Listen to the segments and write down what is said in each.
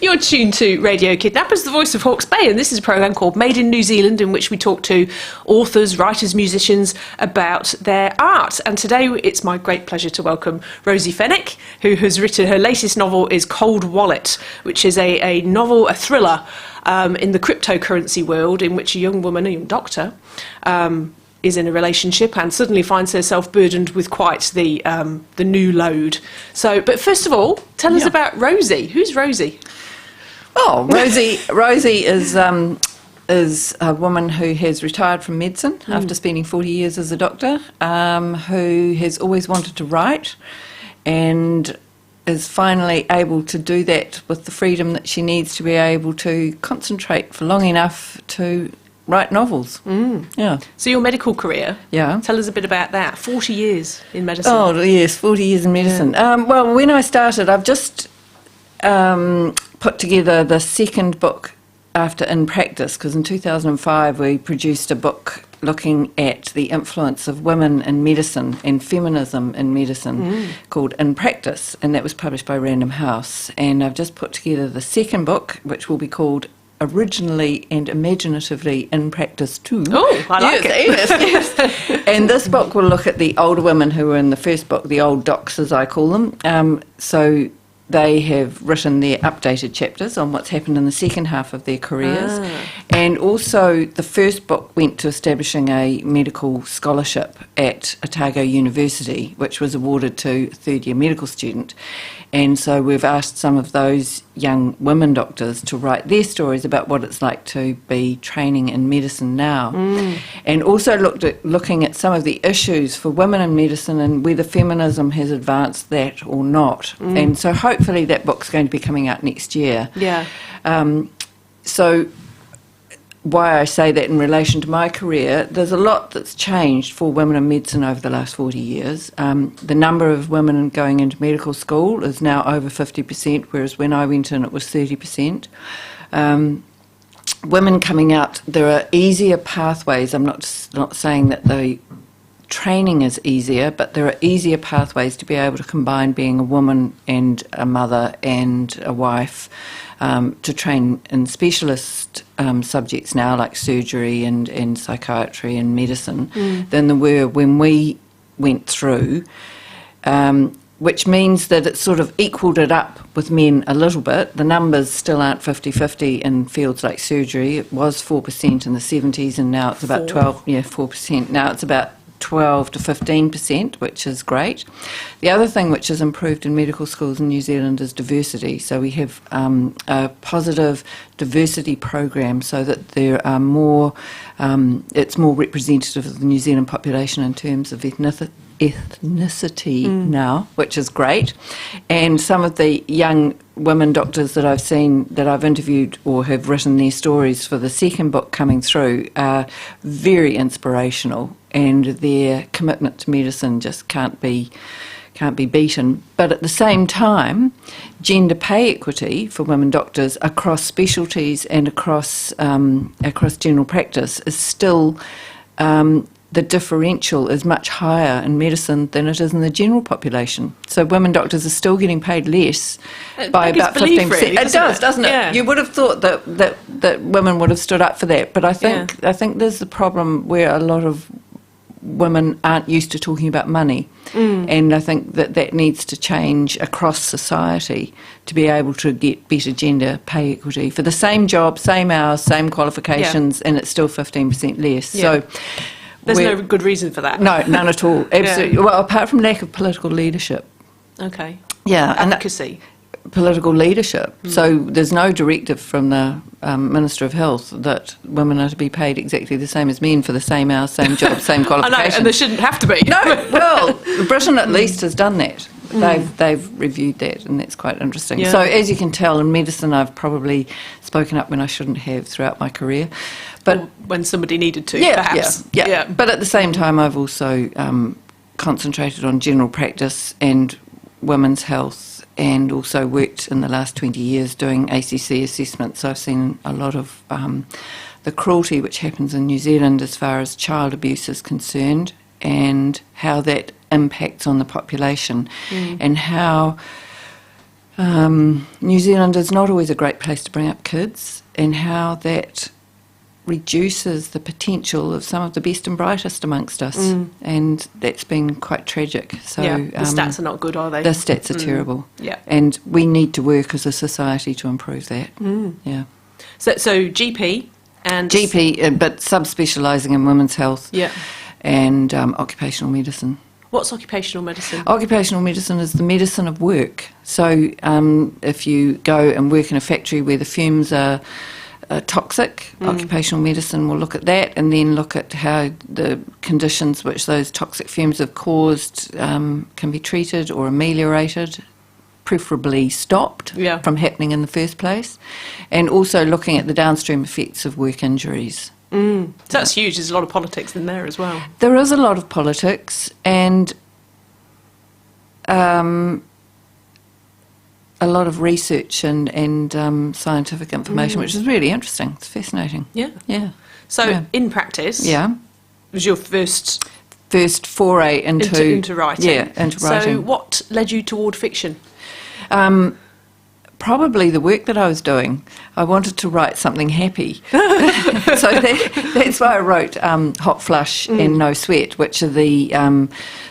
You're tuned to Radio Kidnappers, the voice of Hawke's Bay, and this is a programme called Made in New Zealand, in which we talk to authors, writers, musicians about their art. And today it's my great pleasure to welcome Rosy Fenwicke, who has written, her latest novel is Cold Wallet, which is a novel, a thriller in the cryptocurrency world, in which a young woman, a young doctor, is in a relationship and suddenly finds herself burdened with quite the new load. So, but first of all, tell us about Rosy. Who's Rosy? Oh, Rosy is a woman who has retired from medicine after spending 40 years as a doctor, who has always wanted to write and is finally able to do that with the freedom that she needs to be able to concentrate for long enough to write novels. Yeah. So your medical career, tell us a bit about that. 40 years in medicine. Oh, yes, 40 years in medicine. Yeah. Well, when I started, I've just put together the second book after In Practice, because in 2005 we produced a book looking at the influence of women in medicine and feminism in medicine called In Practice, and that was published by Random House. And I've just put together the second book, which will be called Originally and Imaginatively In Practice Too. Oh, I like it. Yes. And this book will look at the older women who were in the first book, the old docs as I call them. So they have written their updated chapters on what's happened in the second half of their careers. And also the first book went to establishing a medical scholarship at Otago University, which was awarded to a third-year medical student. And so we've asked some of those young women doctors to write their stories about what it's like to be training in medicine now. And also looking at some of the issues for women in medicine and whether feminism has advanced that or not. And so hopefully that book's going to be coming out next year. Yeah. So why I say that in relation to my career, there's a lot that's changed for women in medicine over the last 40 years. The number of women going into medical school is now over 50%, whereas when I went in it was 30%. Women coming out, there are easier pathways. I'm not saying that the training is easier, but there are easier pathways to be able to combine being a woman and a mother and a wife, to train in specialist subjects now like surgery and psychiatry and medicine than there were when we went through, which means that it sort of equalled it up with men a little bit. The numbers still aren't 50-50 in fields like surgery. It was 4% in the 70s and now it's about 4%. Now it's about 12 to 15%, which is great. The other thing which has improved in medical schools in New Zealand is diversity. So we have a positive diversity program so that there are more, it's more representative of the New Zealand population in terms of ethnicity now, which is great. And some of the young women doctors that I've seen, that I've interviewed or have written their stories for the second book coming through are very inspirational, and their commitment to medicine just can't be beaten. But at the same time, gender pay equity for women doctors across specialties and across general practice is still the differential is much higher in medicine than it is in the general population. So women doctors are still getting paid less by about 15%. Really, it does, doesn't it? Yeah. You would have thought that women would have stood up for that, but I think there's the problem where a lot of women aren't used to talking about money, and I think that needs to change across society to be able to get better gender pay equity for the same job, same hours, same qualifications, and it's still 15% less. So there's no good reason for that. No, none at all. Absolutely. Well, apart from lack of political leadership. Okay. Yeah. Advocacy. Political leadership. So there's no directive from the Minister of Health that women are to be paid exactly the same as men for the same hours, same job, same qualifications. I know, and they shouldn't have to be. No, well, Britain at least has done that. They've reviewed that, and that's quite interesting. So as you can tell, in medicine I've probably spoken up when I shouldn't have throughout my career. But or when somebody needed to, perhaps. Yeah. But at the same time, I've also concentrated on general practice and women's health, and also worked in the last 20 years doing ACC assessments. So I've seen a lot of the cruelty which happens in New Zealand as far as child abuse is concerned, and how that impacts on the population, and how New Zealand is not always a great place to bring up kids, and how that reduces the potential of some of the best and brightest amongst us, and that's been quite tragic. So the stats are not good, are they? The stats are terrible. Yeah, and we need to work as a society to improve that. Yeah. So GP and GP, but subspecialising in women's health. Yeah, and occupational medicine. What's occupational medicine? Occupational medicine is the medicine of work. So if you go and work in a factory where the fumes are toxic, occupational medicine will look at that, and then look at how the conditions which those toxic fumes have caused can be treated or ameliorated, preferably stopped from happening in the first place, and also looking at the downstream effects of work injuries. So that's huge. There's a lot of politics in there as well. There is a lot of politics, and a lot of research and scientific information, which is really interesting. It's fascinating. Yeah. So in practice, was your first foray into writing. Yeah, into writing. So what led you toward fiction? Probably the work that I was doing. I wanted to write something happy. So that's why I wrote Hot Flush and No Sweat, which are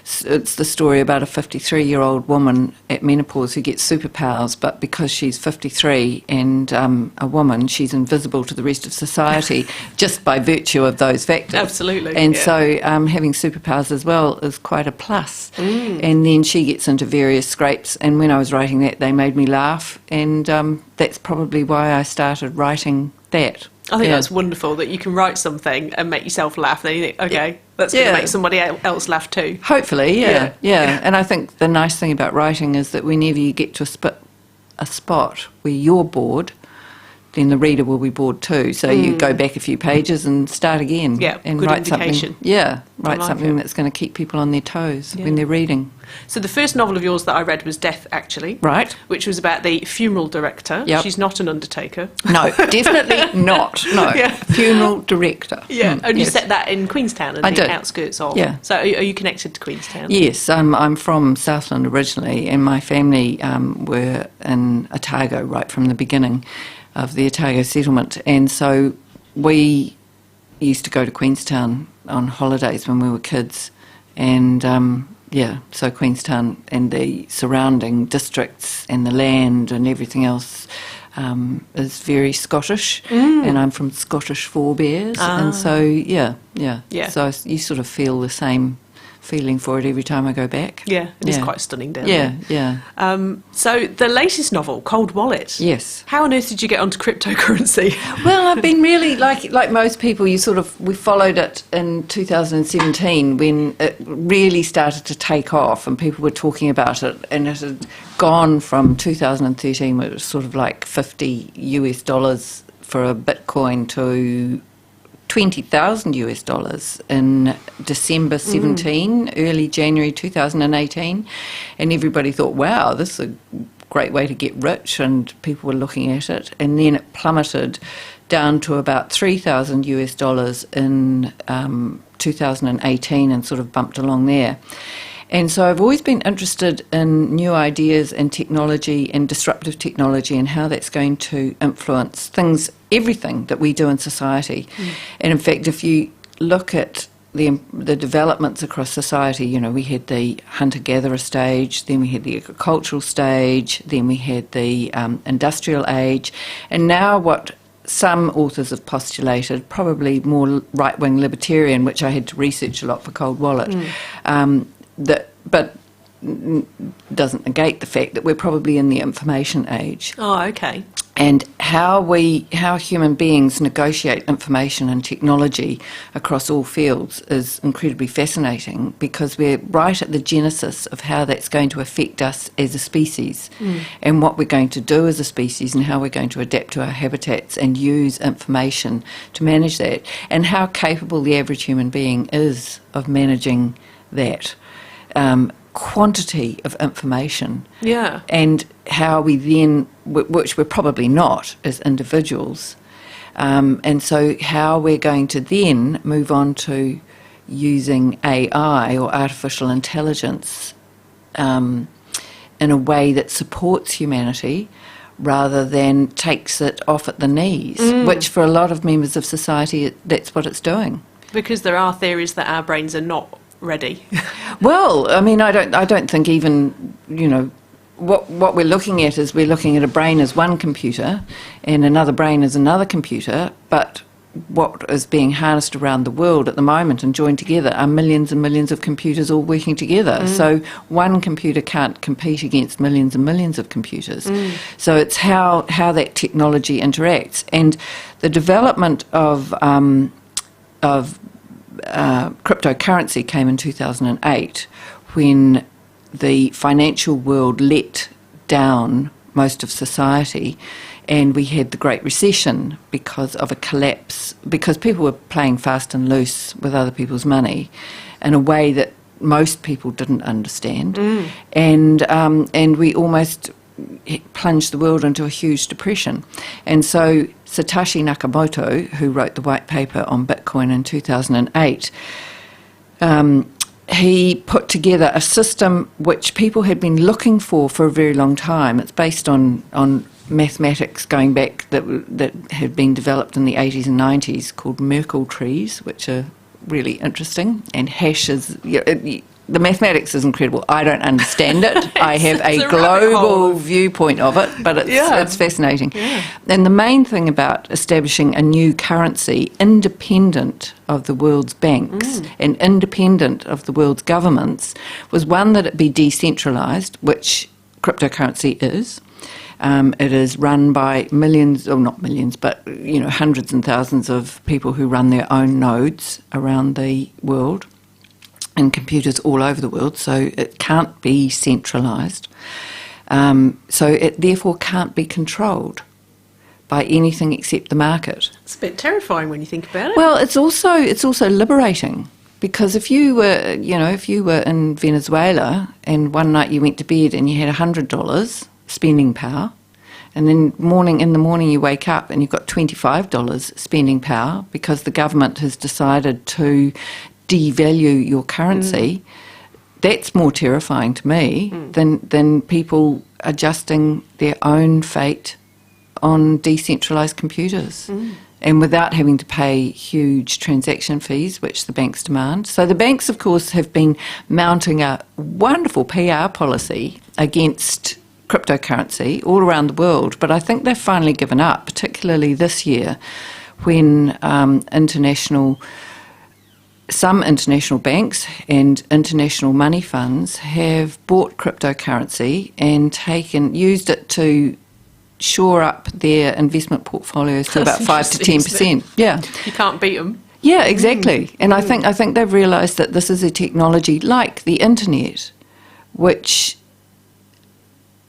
it's the story about a 53-year-old woman at menopause who gets superpowers, but because she's 53 and a woman, she's invisible to the rest of society just by virtue of those factors. Absolutely. And so having superpowers as well is quite a plus. And then she gets into various scrapes, and when I was writing that, they made me laugh, and that's probably why I started writing that. I think that's wonderful that you can write something and make yourself laugh. Then you think, okay, that's going to make somebody else laugh too. Hopefully, yeah. And I think the nice thing about writing is that whenever you get to a spot where you're bored, then the reader will be bored too. So you go back a few pages and start again. Yeah, and good write indication. something. Write something that's going to keep people on their toes when they're reading. So the first novel of yours that I read was Death, actually. Right. Which was about the funeral director. Yep. She's not an undertaker. No, definitely not. No. Funeral director. Yeah. And you set that in Queenstown, in the outskirts of. Yeah. So are you connected to Queenstown? Yes, I'm from Southland originally, and my family were in Otago right from the beginning of the Otago settlement, and so we used to go to Queenstown on holidays when we were kids, and so Queenstown and the surrounding districts and the land and everything else is very Scottish, and I'm from Scottish forebears, and so so you sort of feel the same feeling for it every time I go back. Yeah, it is quite stunning down there. Yeah. So the latest novel, Cold Wallet. Yes. How on earth did you get onto cryptocurrency? Well, I've been really, like most people, we followed it in 2017 when it really started to take off and people were talking about it, and it had gone from 2013, where it was sort of like $50 for a Bitcoin, to $20,000 in December 17, early January 2018, and everybody thought, wow, this is a great way to get rich, and people were looking at it, and then it plummeted down to about $3,000 in 2018 and sort of bumped along there. And so I've always been interested in new ideas and technology and disruptive technology and how that's going to influence everything that we do in society. And in fact, if you look at the developments across society, we had the hunter-gatherer stage, then we had the agricultural stage, then we had the industrial age, and now what some authors have postulated, probably more right-wing libertarian, which I had to research a lot for Cold Wallet, but doesn't negate the fact that we're probably in the information age. Oh, okay. And how human beings negotiate information and technology across all fields is incredibly fascinating, because we're right at the genesis of how that's going to affect us as a species, and what we're going to do as a species, and how we're going to adapt to our habitats and use information to manage that, and how capable the average human being is of managing that quantity of information. Yeah. And how we then, which we're probably not as individuals, and so how we're going to then move on to using AI or artificial intelligence in a way that supports humanity rather than takes it off at the knees, which for a lot of members of society, that's what it's doing. Because there are theories that our brains are not ready. Well, I mean, I don't think even, what we're looking at is we're looking at a brain as one computer and another brain as another computer, but what is being harnessed around the world at the moment and joined together are millions and millions of computers all working together. So one computer can't compete against millions and millions of computers. So it's how that technology interacts. And the development of cryptocurrency came in 2008 when the financial world let down most of society, and we had the Great Recession because of a collapse, because people were playing fast and loose with other people's money in a way that most people didn't understand, and we almost plunged the world into a huge depression. And so Satoshi Nakamoto, who wrote the white paper on Bitcoin in 2008, he put together a system which people had been looking for a very long time. It's based on mathematics going back that had been developed in the 80s and 90s called Merkle trees, which are really interesting, and hashes. The mathematics is incredible. I don't understand it. I have a global viewpoint of it, but it's fascinating. Yeah. And the main thing about establishing a new currency independent of the world's banks and independent of the world's governments was, one, that it be decentralised, which cryptocurrency is. It is run by millions, or not millions, but hundreds and thousands of people who run their own nodes around the world, and computers all over the world, so it can't be centralised. So it therefore can't be controlled by anything except the market. It's a bit terrifying when you think about it. Well, it's also liberating, because if you were in Venezuela and one night you went to bed and you had $100 spending power, and then in the morning you wake up and you've got $25 spending power because the government has decided to devalue your currency, that's more terrifying to me than people adjusting their own fate on decentralised computers and without having to pay huge transaction fees, which the banks demand. So the banks, of course, have been mounting a wonderful PR policy against cryptocurrency all around the world, but I think they've finally given up, particularly this year when some international banks and international money funds have bought cryptocurrency and used it to shore up their investment portfolios to about 5 to 10%. Yeah, you can't beat them. Yeah, exactly. And I think they've realised that this is a technology like the internet, which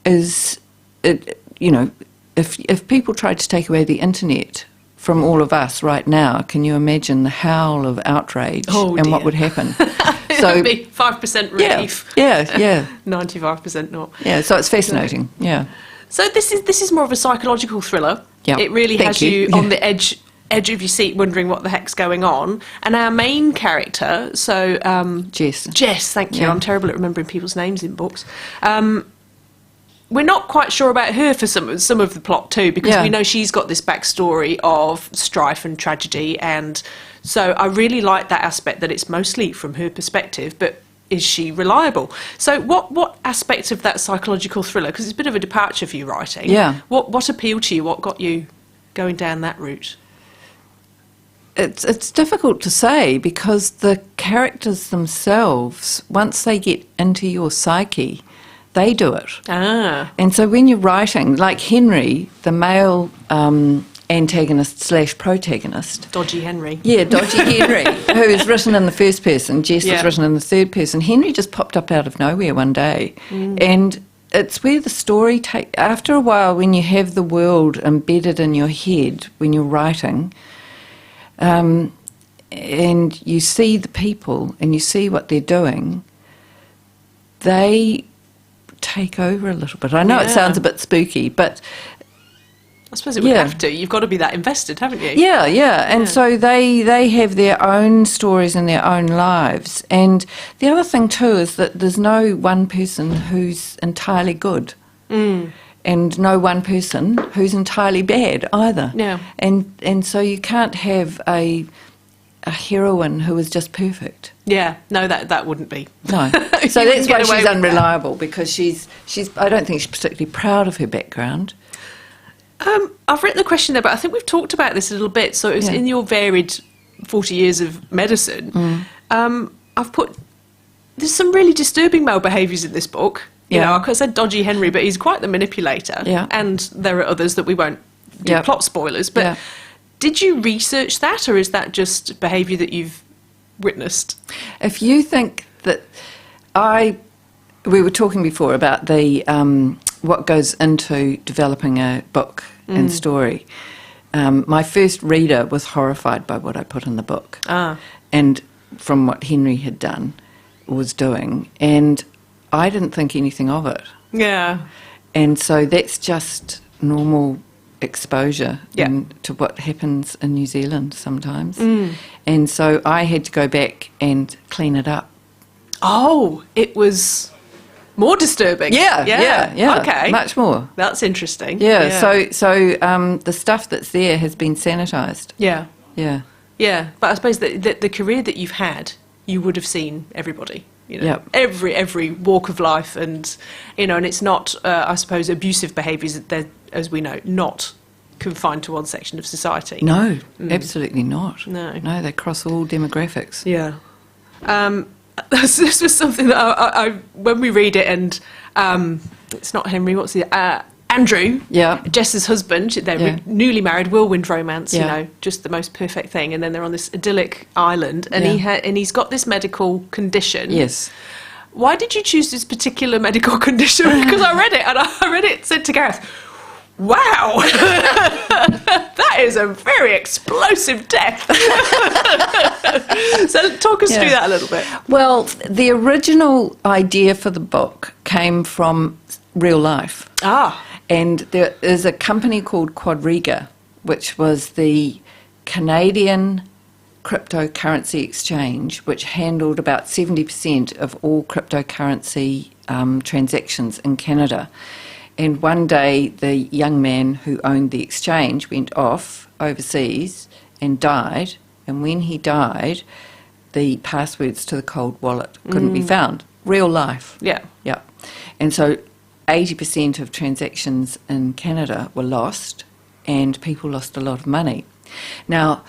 is, if people tried to take away the internet from all of us right now, can you imagine the howl of outrage and what would happen? So it would be 5% relief. Yeah. 95% not. Yeah, so it's fascinating. Yeah. So this is more of a psychological thriller. Yeah. It really has you on the edge of your seat, wondering what the heck's going on. And our main character, so Jess, thank you. Yeah. I'm terrible at remembering people's names in books. We're not quite sure about her for some of the plot too, because we know she's got this backstory of strife and tragedy, and so I really like that aspect, that it's mostly from her perspective, but is she reliable? So what aspect of that psychological thriller, because it's a bit of a departure for you writing, what appealed to you, what got you going down that route? It's difficult to say, because the characters themselves, once they get into your psyche, they do it. And so when you're writing, like Henry, the male antagonist / protagonist. Dodgy Henry. Yeah, Dodgy Henry, who is written in the first person. Jess is written in the third person. Henry just popped up out of nowhere one day. And it's where the story after a while, when you have the world embedded in your head, when you're writing, and you see the people and you see what they're doing, they take over a little bit. I know it sounds a bit spooky, but I suppose it would have to. You've got to be that invested, haven't you? Yeah. And so they have their own stories and their own lives. And the other thing too is that there's no one person who's entirely good. And no one person who's entirely bad either. Yeah. And so you can't have a heroine who is just perfect. Yeah, no, that wouldn't be. No. So that's why she's unreliable, because she's I don't think she's particularly proud of her background. I've written the question there, but I think we've talked about this a little bit. So it's in your varied 40 years of medicine. I've put, there's some really disturbing male behaviours in this book. You know, I said dodgy Henry, but he's quite the manipulator. Yeah. And there are others that we won't do plot spoilers. But did you research that, or is that just behaviour that you've witnessed? If you think that we were talking before about the what goes into developing a book and story. My first reader was horrified by what I put in the book, and from what Henry had done, was doing, and I didn't think anything of it. Yeah. And so that's just normal exposure to what happens in New Zealand sometimes. And so I had to go back and clean it up. Oh, it was more disturbing. Yeah. Okay. Much more. That's interesting. Yeah. So the stuff that's there has been sanitised. Yeah. Yeah. Yeah. But I suppose that the career that you've had, you would have seen everybody. You know, every walk of life, and and it's not, I suppose, abusive behaviours. They're, as we know, not confined to one section of society. No, absolutely not. No, they cross all demographics. Yeah. This was something that I when we read it, and it's not Henry. What's the Andrew? Yeah. Jess's husband. They're newly married, whirlwind romance. Yeah. You know, just the most perfect thing. And then they're on this idyllic island, and he's got this medical condition. Yes. Why did you choose this particular medical condition? Because I read it, and I read it, said to Gareth, wow, that is a very explosive death. So talk us through that a little bit. Well, the original idea for the book came from real life. And there is a company called Quadriga, which was the Canadian cryptocurrency exchange, which handled about 70% of all cryptocurrency transactions in Canada. And one day, the young man who owned the exchange went off overseas and died. And when he died, the passwords to the cold wallet couldn't be found. Real life. Yeah. Yeah. And so 80% of transactions in Canada were lost, and people lost a lot of money. Now,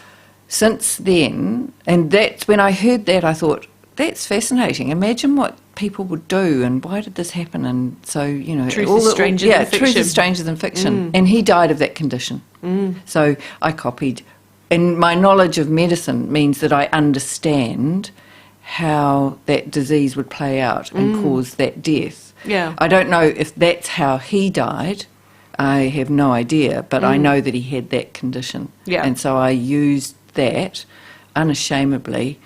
since then, and that's when I heard that, I thought, that's fascinating. Imagine what people would do, and why did this happen? And so, truth is stranger than fiction. Truth is stranger than fiction. And he died of that condition. So I copied, and my knowledge of medicine means that I understand how that disease would play out and cause that death. Yeah. I don't know if that's how he died. I have no idea, but I know that he had that condition. Yeah. And so I used that unashamedly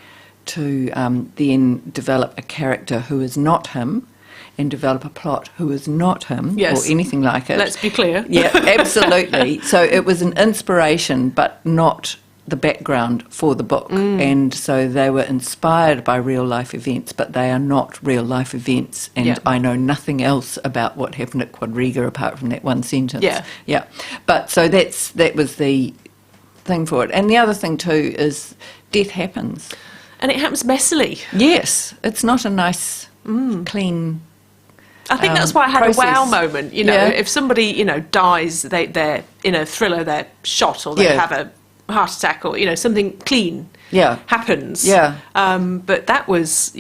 to then develop a character who is not him, and develop a plot who is not him, or anything like it. Let's be clear. Yeah, absolutely. So it was an inspiration, but not the background for the book. And so they were inspired by real life events, but they are not real life events. And I know nothing else about what happened at Quadriga apart from that one sentence. Yeah. But so that was the thing for it. And the other thing too is death happens. And it happens messily. Yes. It's not a nice, clean I think that's why I had process. a wow moment. If somebody, dies, they're in a thriller, they're shot, or they have a heart attack, or something clean happens. But that was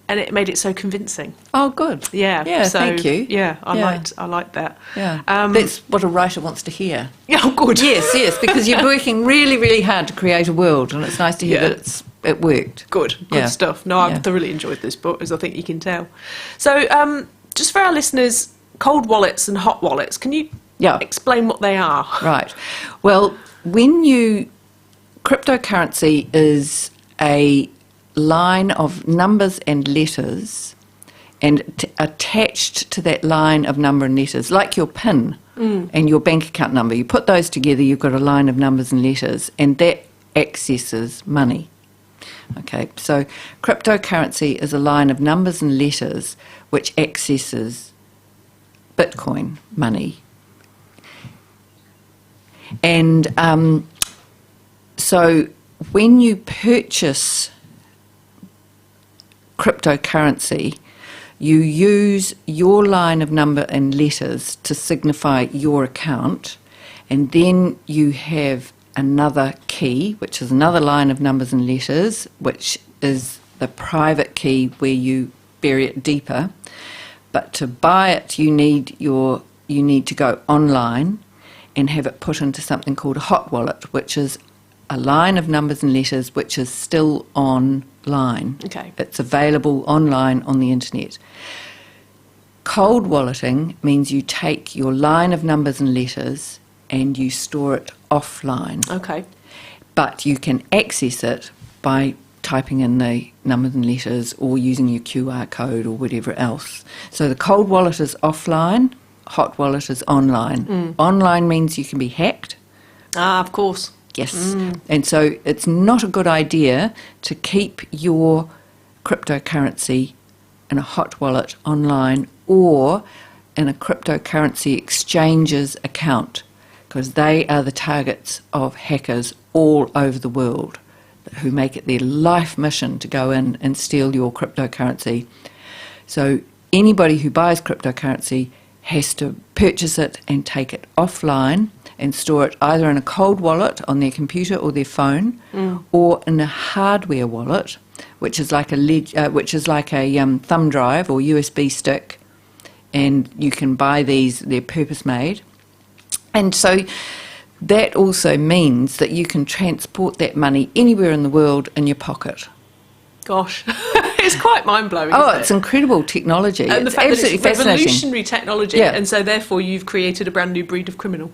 and it made it so convincing. Oh, good. Yeah. So, thank you. Yeah, I liked that. Yeah. That's what a writer wants to hear. Oh, good. Yes, because you're working really, really hard to create a world, and it's nice to hear that it worked. Good stuff. No, I've thoroughly enjoyed this book, as I think you can tell. So, just for our listeners, cold wallets and hot wallets, can you explain what they are? Right. Well, cryptocurrency is a line of numbers and letters, and attached to that line of number and letters, like your PIN and your bank account number. You put those together, you've got a line of numbers and letters, and that accesses money. Okay, so cryptocurrency is a line of numbers and letters which accesses Bitcoin money. And so when you purchase cryptocurrency, you use your line of number and letters to signify your account, and then you have another key, which is another line of numbers and letters, which is the private key where you bury it deeper. But to buy it, you need to go online and have it put into something called a hot wallet, which is a line of numbers and letters which is still online. Okay. It's available online on the internet. Cold walleting means you take your line of numbers and letters and you store it offline. Okay. But you can access it by typing in the numbers and letters or using your QR code or whatever else. So the cold wallet is offline, hot wallet is online. Online means you can be hacked. Ah, of course. Yes. And so it's not a good idea to keep your cryptocurrency in a hot wallet online or in a cryptocurrency exchange's account, because they are the targets of hackers all over the world who make it their life mission to go in and steal your cryptocurrency. So anybody who buys cryptocurrency has to purchase it and take it offline and store it either in a cold wallet on their computer or their phone, or in a hardware wallet, which is like a thumb drive or USB stick, and you can buy these. They're purpose made, and so that also means that you can transport that money anywhere in the world in your pocket. Gosh, it's quite mind-blowing. Oh, it's incredible technology. And the it's fact absolutely that it's fascinating. revolutionary technology, Yeah. and so therefore you've created a brand new breed of criminal.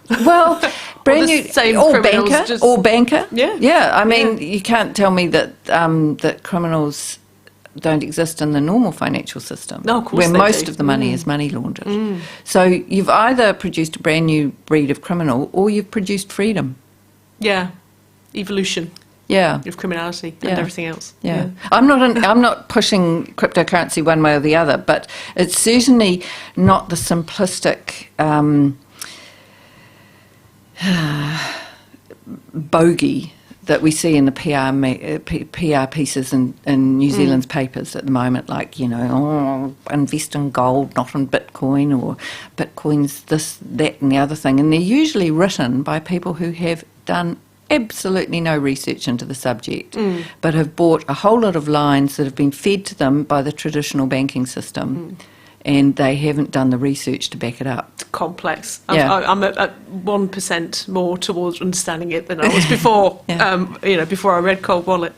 Well, brand the new, same or criminals, banker, just- or banker. Yeah. Yeah, I mean, you can't tell me that that criminals don't exist in the normal financial system, No, of course where they most do. of the money is money laundered. So you've either produced a brand new breed of criminal, or you've produced freedom. Yeah, evolution Yeah. of criminality Yeah. and everything else. Yeah. I'm not pushing cryptocurrency one way or the other, but it's certainly not the simplistic bogey that we see in the PR pieces in New Zealand's papers at the moment, like, invest in gold, not in Bitcoin, or Bitcoin's this, that and the other thing. And they're usually written by people who have done absolutely no research into the subject, but have bought a whole lot of lines that have been fed to them by the traditional banking system, and they haven't done the research to back it up. Complex. Yeah. I'm at 1% more towards understanding it than I was before. Yeah. Before I read Cold Wallet.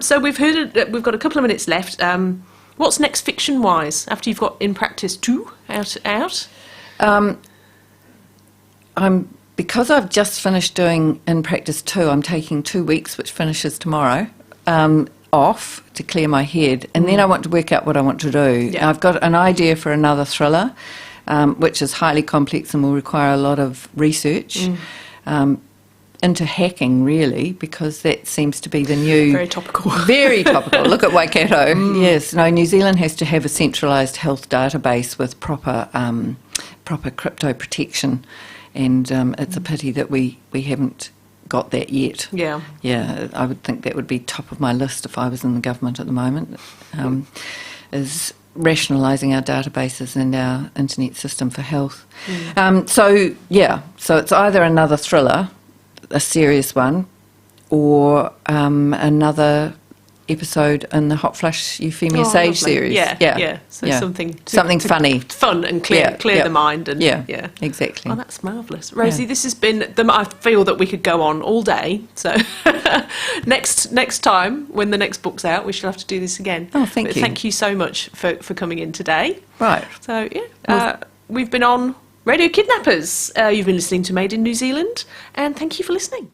So we've we've got a couple of minutes left. What's next, fiction-wise? After you've got In Practice 2 out. Because I've just finished doing In Practice 2, I'm taking 2 weeks, which finishes tomorrow, off to clear my head, and then I want to work out what I want to do. Yeah. I've got an idea for another thriller, which is highly complex and will require a lot of research into hacking, really, because that seems to be the new... Very topical. Very topical. Look at Waikato. Yes, no, New Zealand has to have a centralised health database with proper crypto protection, and it's a pity that we haven't got that yet. Yeah. Yeah, I would think that would be top of my list if I was in the government at the moment, is rationalising our databases and our internet system for health. So it's either another thriller, a serious one, or another episode in the Hot Flush Euphemia Sage lovely. series. Yeah. So something funny, fun and clear the mind. And yeah, exactly. Oh, that's marvellous. Rosie, this has been... I feel that we could go on all day. So next time, when the next book's out, we shall have to do this again. Oh, thank you. Thank you so much for coming in today. Right. So, we've been on Radio Kidnappers. You've been listening to Made in New Zealand, and thank you for listening.